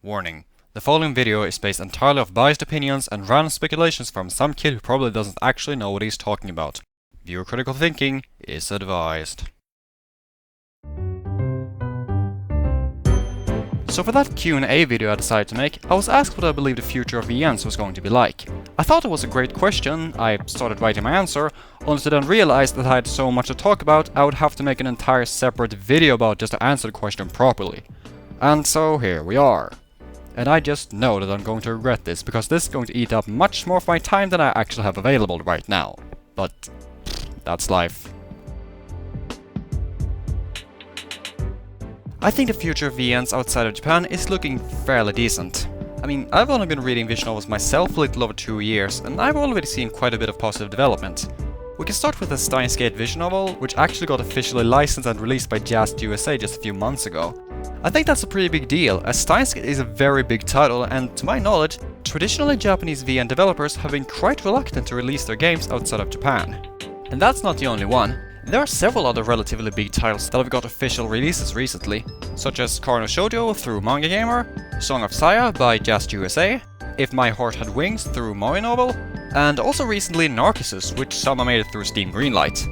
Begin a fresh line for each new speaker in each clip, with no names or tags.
Warning. The following video is based entirely off biased opinions and random speculations from some kid who probably doesn't actually know what he's talking about. Viewer critical thinking is advised. So for that Q&A video I decided to make, I was asked what I believe the future of VNs was going to be like. I thought it was a great question. I started writing my answer, only to then realize that I had so much to talk about I would have to make an entire separate video about just to answer the question properly. And so here we are. And I just know that I'm going to regret this, because this is going to eat up much more of my time than I actually have available right now. But that's life. I think the future of VNs outside of Japan is looking fairly decent. I mean, I've only been reading visual novels myself a little over 2 years, and I've already seen quite a bit of positive development. We can start with the Steins Gate visual novel, which actually got officially licensed and released by Just USA just a few months ago. I think that's a pretty big deal, as Steins Gate is a very big title, and to my knowledge, traditionally Japanese VN developers have been quite reluctant to release their games outside of Japan. And that's not the only one. There are several other relatively big titles that have got official releases recently, such as Ashadow through Manga Gamer, Song of Saya by Just USA, If My Heart Had Wings through Moe Novel, and also recently Narcissus, which somehow made it through Steam Greenlight.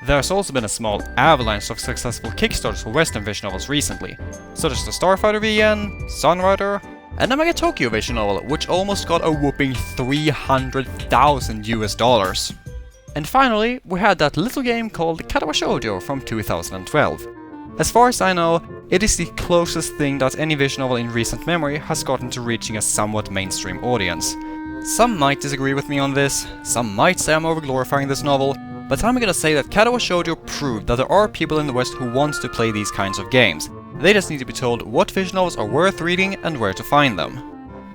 There's also been a small avalanche of successful Kickstarters for Western visual novels recently, such as the Starfighter VN, Sunrider, and the Mega Tokyo visual novel, which almost got a whopping $300,000. And finally, we had that little game called Ashadow from 2012. As far as I know, it is the closest thing that any visual novel in recent memory has gotten to reaching a somewhat mainstream audience. Some might disagree with me on this, some might say I'm overglorifying this novel, but I'm gonna say that Ashadow proved that there are people in the West who want to play these kinds of games. They just need to be told what visual novels are worth reading and where to find them.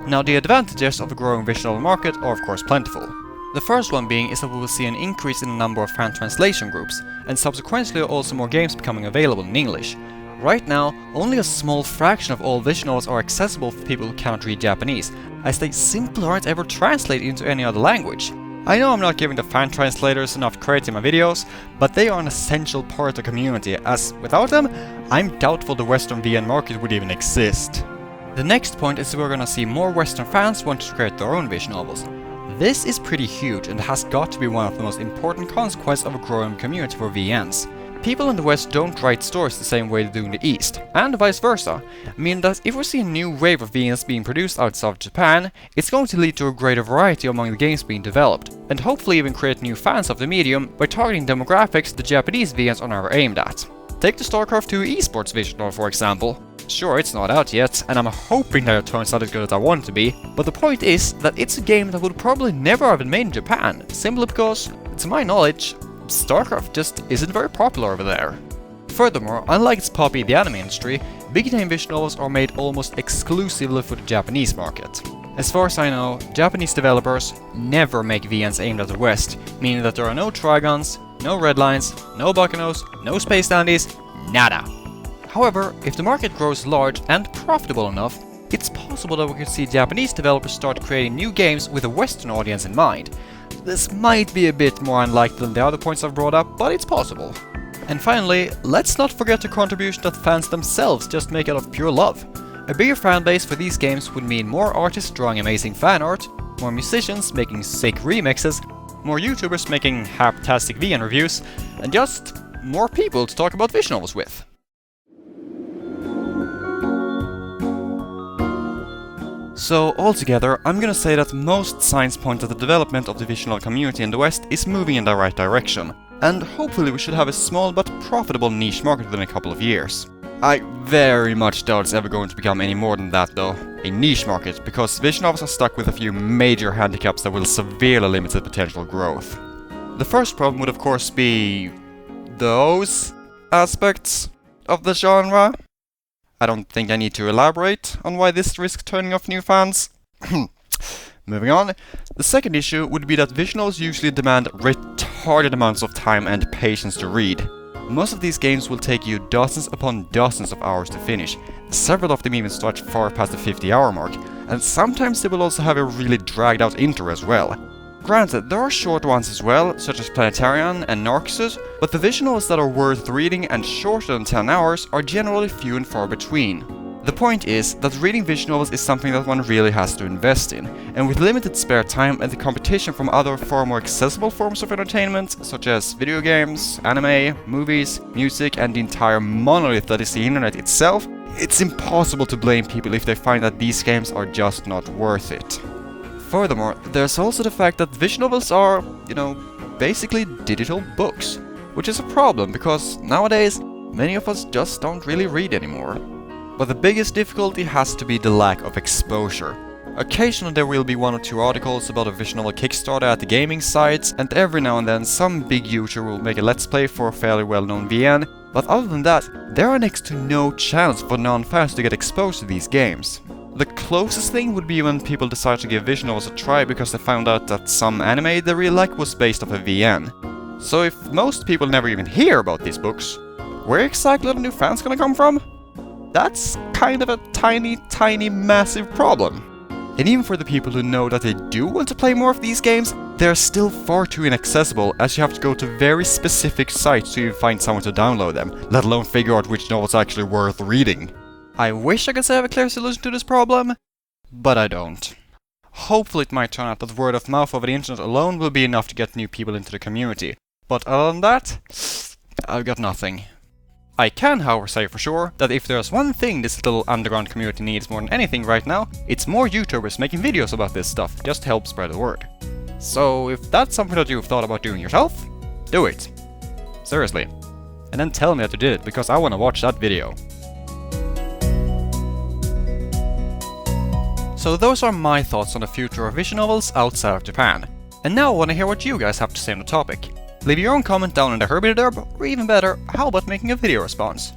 Now, the advantages of a growing visual novel market are of course plentiful. The first one being is that we will see an increase in the number of fan translation groups, and subsequently also more games becoming available in English. Right now, only a small fraction of all visual novels are accessible for people who cannot read Japanese, as they simply aren't ever translated into any other language. I know I'm not giving the fan translators enough credit in my videos, but they are an essential part of the community, as without them, I'm doubtful the Western VN market would even exist. The next point is that we're gonna see more Western fans want to create their own visual novels. This is pretty huge and has got to be one of the most important consequences of a growing community for VNs. People in the West don't write stories the same way they do in the East, and vice versa, meaning that if we see a new wave of VNs being produced outside of Japan, it's going to lead to a greater variety among the games being developed, and hopefully even create new fans of the medium by targeting demographics the Japanese VNs are never aimed at. Take the StarCraft 2 esports visual novel for example. Sure, it's not out yet, and I'm hoping that it turns out as good as I want it to be, but the point is that it's a game that would probably never have been made in Japan, simply because, to my knowledge, StarCraft just isn't very popular over there. Furthermore, unlike its poppy the anime industry, big name visual novels are made almost exclusively for the Japanese market. As far as I know, Japanese developers never make VNs aimed at the West, meaning that there are no Trigons, no Redlines, no Buccanos, no Space Dandies, nada. However, if the market grows large and profitable enough, it's possible that we could see Japanese developers start creating new games with a Western audience in mind. This might be a bit more unlikely than the other points I've brought up, but it's possible. And finally, let's not forget the contribution that fans themselves just make out of pure love. A bigger fan base for these games would mean more artists drawing amazing fan art, more musicians making sick remixes, more YouTubers making haptastic VN reviews, and just more people to talk about visual novels with. So altogether, I'm gonna say that most signs point at the development of the visual novel community in the West is moving in the right direction, and hopefully we should have a small but profitable niche market within a couple of years. I very much doubt it's ever going to become any more than that though, a niche market, because visual novels are stuck with a few major handicaps that will severely limit its potential growth. The first problem would of course be those aspects of the genre. I don't think I need to elaborate on why this risks turning off new fans. Moving on. The second issue would be that visual novels usually demand retarded amounts of time and patience to read. Most of these games will take you dozens upon dozens of hours to finish. Several of them even stretch far past the 50-hour mark, and sometimes they will also have a really dragged out intro as well. Granted, there are short ones as well, such as Planetarian and Narcissus, but the visual novels that are worth reading and shorter than 10 hours are generally few and far between. The point is that reading visual novels is something that one really has to invest in, and with limited spare time and the competition from other far more accessible forms of entertainment, such as video games, anime, movies, music, and the entire monolith that is the internet itself, it's impossible to blame people if they find that these games are just not worth it. Furthermore, there's also the fact that visual novels are, basically digital books, which is a problem because nowadays many of us just don't really read anymore. But the biggest difficulty has to be the lack of exposure. Occasionally there will be one or two articles about a visual novel Kickstarter at the gaming sites, and every now and then some big YouTuber will make a let's play for a fairly well-known VN, but other than that, there are next to no chance for non-fans to get exposed to these games. The closest thing would be when people decide to give visual novels a try because they found out that some anime they really like was based off a VN. So if most people never even hear about these books, where exactly are the new fans gonna come from? That's kind of a tiny massive problem. And even for the people who know that they do want to play more of these games, they're still far too inaccessible as you have to go to very specific sites to even find someone to download them, let alone figure out which novel's actually worth reading. I wish I could say I have a clear solution to this problem, but I don't. Hopefully it might turn out that word of mouth over the internet alone will be enough to get new people into the community. But other than that, I've got nothing. I can, however, say for sure that if there's one thing this little underground community needs more than anything right now, it's more YouTubers making videos about this stuff, just to help spread the word. So if that's something that you've thought about doing yourself, do it. Seriously. And then tell me that you did it, because I want to watch that video. So those are my thoughts on the future of visual novels outside of Japan. And now I want to hear what you guys have to say on the topic. Leave your own comment down in the herbiderb, or even better, how about making a video response?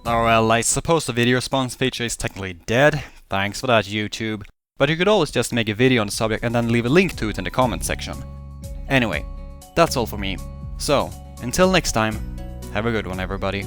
Oh well, I suppose the video response feature is technically dead, thanks for that YouTube, but you could always just make a video on the subject and then leave a link to it in the comment section. Anyway, that's all for me. So, until next time, have a good one everybody.